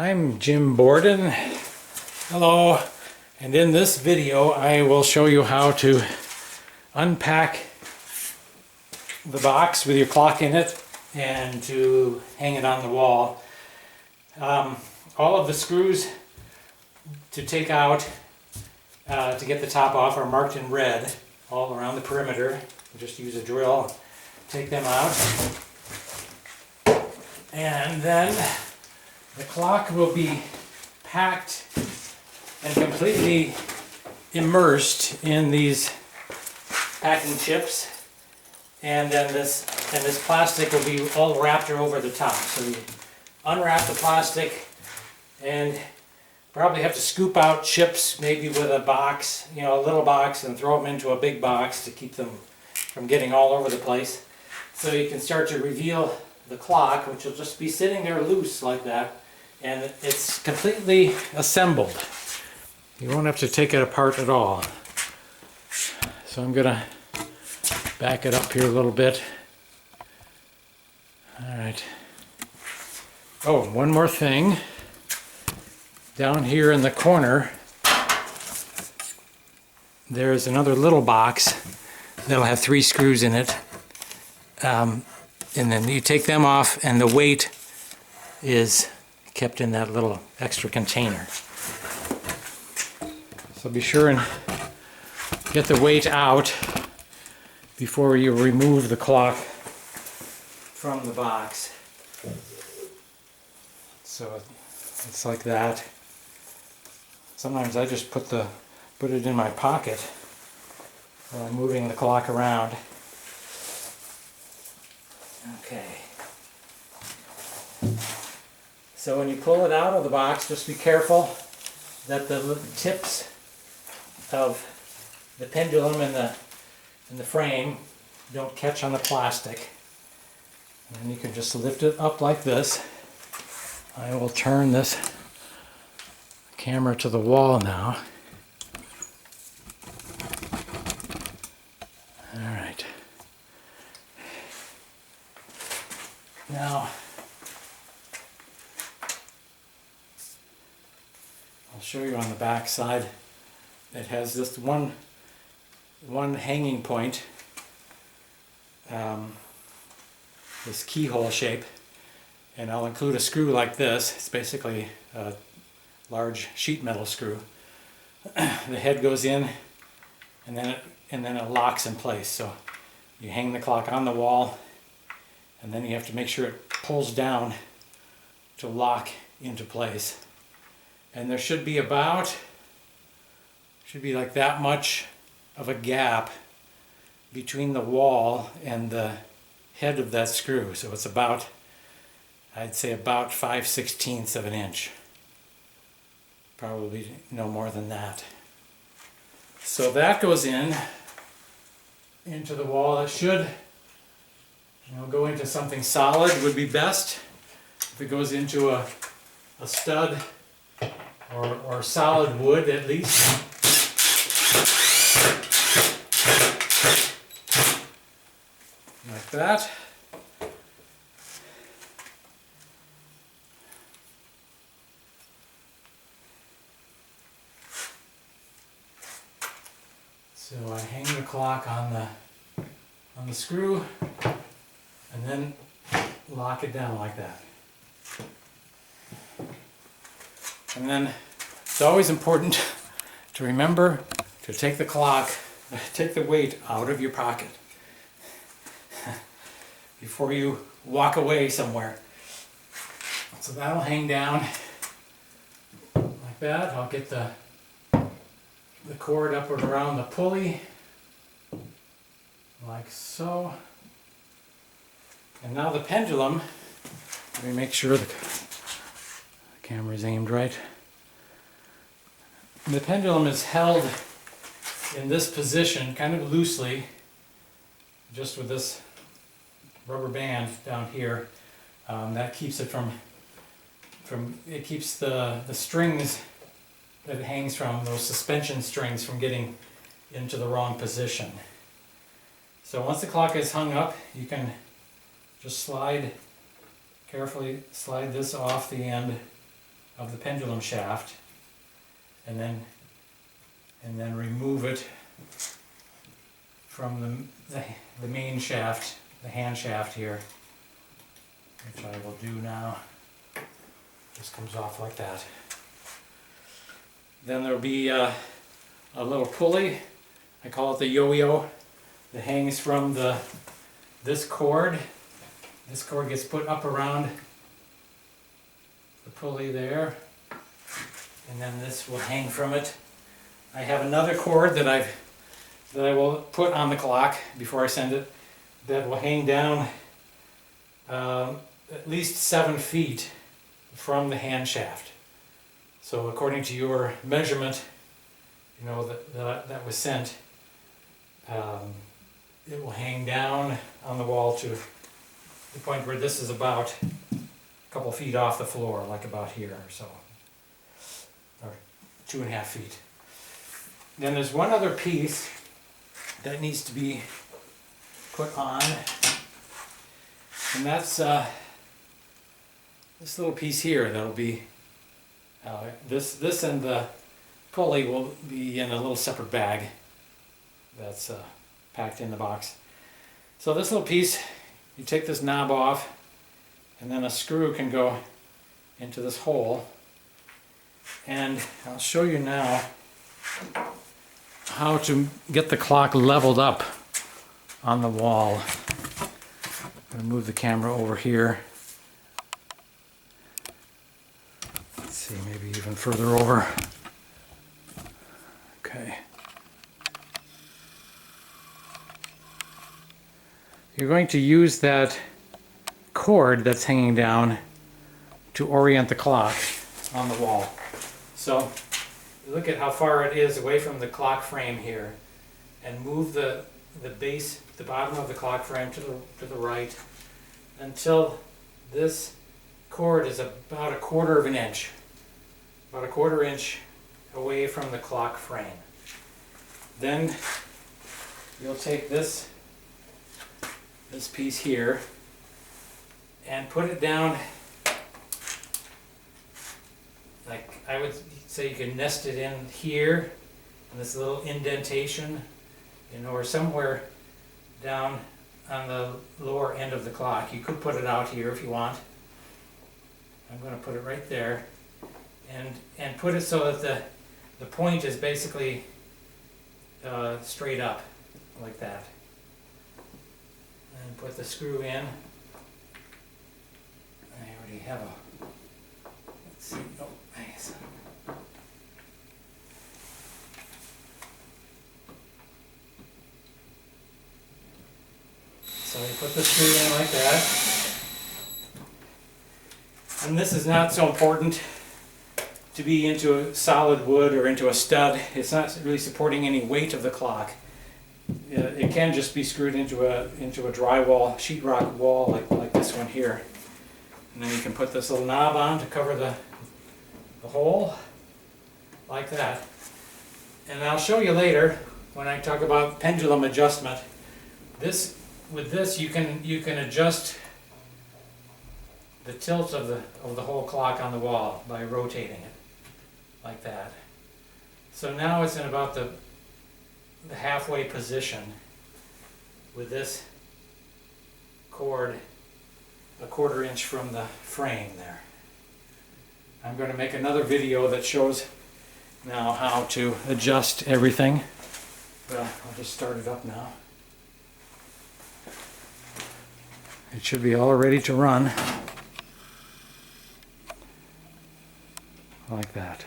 I'm Jim Borden. Hello, and in this video I will show you how to unpack the box with your clock in it and to hang it on the wall. All of the screws to take out to get the top off are marked in red all around the perimeter. You just use a drill, take them out, and then the clock will be packed and completely immersed in these packing chips, and then this plastic will be all wrapped over the top. So you unwrap the plastic and probably have to scoop out chips maybe with a box, a little box, and throw them into a big box to keep them from getting all over the place. So you can start to reveal the clock, which will just be sitting there loose like that, and it's completely assembled. You won't have to take it apart at all. So I'm gonna back it up here a little bit. All right. Oh, one more thing. Down here in the corner, there's another little box that'll have 3 screws in it. And then you take them off, and the weight is kept in that little extra container. So be sure and get the weight out before you remove the clock from the box. So it's like that. Sometimes I just put it in my pocket while I'm moving the clock around. Okay. So when you pull it out of the box, just be careful that the tips of the pendulum and the frame don't catch on the plastic. And then you can just lift it up like this. I will turn this camera to the wall now. All right. Now, I'll show you on the back side. It has this one hanging point, this keyhole shape, and I'll include a screw like this. It's basically a large sheet metal screw. The head goes in, and then it locks in place. So you hang the clock on the wall, and then you have to make sure it pulls down to lock into place. And there should be like that much of a gap between the wall and the head of that screw. So it's about, I'd say about 5/16 of an inch. Probably no more than that. So that goes into the wall. It should go into something solid would be best. If it goes into a stud or solid wood at least. Like that. So I hang the clock on the screw and then lock it down like that. And then it's always important to remember to take the weight out of your pocket before you walk away somewhere. So that'll hang down like that. I'll get the cord up and around the pulley like so. And now the pendulum, let me make sure the camera's aimed right. The pendulum is held in this position kind of loosely, just with this rubber band down here. That keeps it from it keeps the strings that it hangs from, those suspension strings, from getting into the wrong position. So once the clock is hung up, you can just carefully slide this off the end of the pendulum shaft, and then remove it from the main shaft, the hand shaft here, which I will do now. Just comes off like that. Then there'll be a little pulley, I call it the yo-yo, that hangs from this cord. This cord gets put up around the pulley there, and then this will hang from it. I have another cord that I will put on the clock before I send it, that will hang down at least 7 feet from the hand shaft. So according to your measurement, you know, that was sent, it will hang down on the wall to the point where this is about a couple feet off the floor, like about here or so, or 2.5 feet. Then there's one other piece that needs to be put on, and that's this little piece here. That'll be this and the pulley will be in a little separate bag that's packed in the box. So this little piece, you take this knob off, and then a screw can go into this hole, and I'll show you now how to get the clock leveled up on the wall. I'm going to move the camera over here. Let's see, maybe even further over. Okay. You're going to use that cord that's hanging down to orient the clock on the wall. So look at how far it is away from the clock frame here, and move the base, the bottom of the clock frame to the right until this cord is about 1/4 inch, about 1/4 inch away from the clock frame. Then you'll take this piece here and put it down, like I would say you can nest it in here, in this little indentation, you know, or somewhere down on the lower end of the clock. You could put it out here if you want. I'm going to put it right there, and put it so that the point is basically straight up, like that. And put the screw in. I already have a, let's see, oh, nice. So you put the screw in like that. And this is not so important to be into a solid wood or into a stud. It's not really supporting any weight of the clock. It can just be screwed into a drywall, sheetrock wall like this one here. And then you can put this little knob on to cover the hole, like that. And I'll show you later when I talk about pendulum adjustment. With this you can adjust the tilt of the whole clock on the wall by rotating it like that. So now it's in about the halfway position with this cord 1/4 inch from the frame there. I'm going to make another video that shows now how to adjust everything, but I'll just start it up now. It should be all ready to run like that.